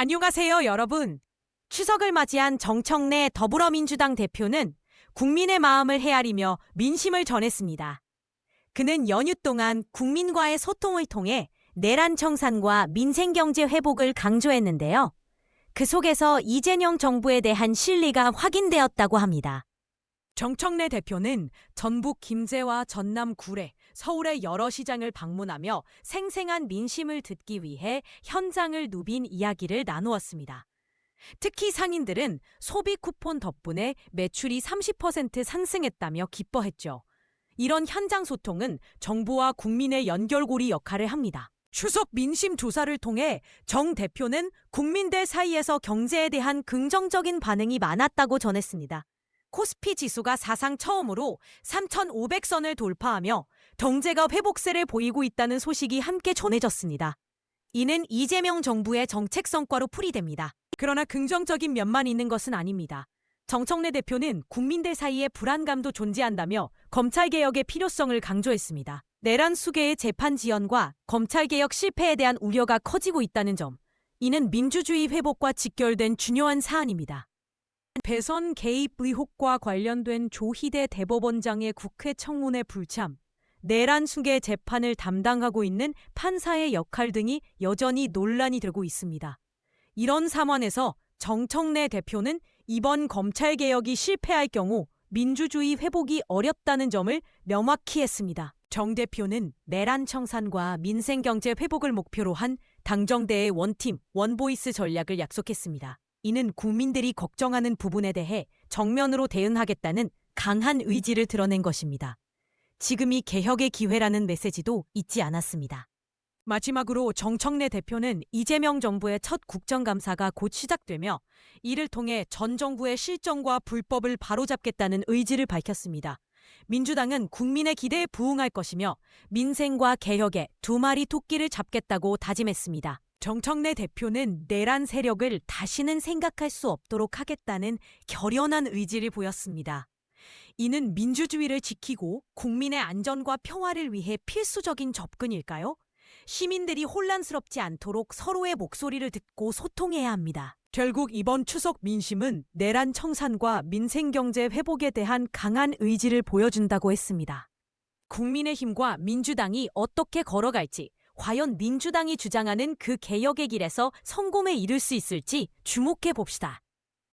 안녕하세요, 여러분. 추석을 맞이한 정청래 더불어민주당 대표는 국민의 마음을 헤아리며 민심을 전했습니다. 그는 연휴 동안 국민과의 소통을 통해 내란 청산과 민생경제 회복을 강조했는데요. 그 속에서 이재명 정부에 대한 실리가 확인되었다고 합니다. 정청래 대표는 전북 김제와 전남 구례, 서울의 여러 시장을 방문하며 생생한 민심을 듣기 위해 현장을 누빈 이야기를 나누었습니다. 특히 상인들은 소비 쿠폰 덕분에 매출이 30% 상승했다며 기뻐했죠. 이런 현장 소통은 정부와 국민의 연결고리 역할을 합니다. 추석 민심 조사를 통해 정 대표는 국민들 사이에서 경제에 대한 긍정적인 반응이 많았다고 전했습니다. 코스피 지수가 사상 처음으로 3,500선을 돌파하며 경제가 회복세를 보이고 있다는 소식이 함께 전해졌습니다. 이는 이재명 정부의 정책 성과로 풀이됩니다. 그러나 긍정적인 면만 있는 것은 아닙니다. 정청래 대표는 국민들 사이에 불안감도 존재한다며 검찰개혁의 필요성을 강조했습니다. 내란 수계의 재판 지연과 검찰개혁 실패에 대한 우려가 커지고 있다는 점, 이는 민주주의 회복과 직결된 중요한 사안입니다. 대선 개입 의혹과 관련된 조희대 대법원장의 국회 청문회 불참, 내란 수계 재판을 담당하고 있는 판사의 역할 등이 여전히 논란이 되고 있습니다. 이런 상황에서 정청래 대표는 이번 검찰개혁이 실패할 경우 민주주의 회복이 어렵다는 점을 명확히 했습니다. 정 대표는 내란 청산과 민생경제 회복을 목표로 한 당정대의 원팀, 원보이스 전략을 약속했습니다. 이는 국민들이 걱정하는 부분에 대해 정면으로 대응하겠다는 강한 의지를 드러낸 것입니다. 지금이 개혁의 기회라는 메시지도 잊지 않았습니다. 마지막으로 정청래 대표는 이재명 정부의 첫 국정감사가 곧 시작되며 이를 통해 전 정부의 실정과 불법을 바로잡겠다는 의지를 밝혔습니다. 민주당은 국민의 기대에 부응할 것이며 민생과 개혁에 두 마리 토끼를 잡겠다고 다짐했습니다. 정청래 대표는 내란 세력을 다시는 생각할 수 없도록 하겠다는 결연한 의지를 보였습니다. 이는 민주주의를 지키고 국민의 안전과 평화를 위해 필수적인 접근일까요? 시민들이 혼란스럽지 않도록 서로의 목소리를 듣고 소통해야 합니다. 결국 이번 추석 민심은 내란 청산과 민생경제 회복에 대한 강한 의지를 보여준다고 했습니다. 국민의힘과 민주당이 어떻게 걸어갈지, 과연 민주당이 주장하는 그 개혁의 길에서 성공에 이를 수 있을지 주목해 봅시다.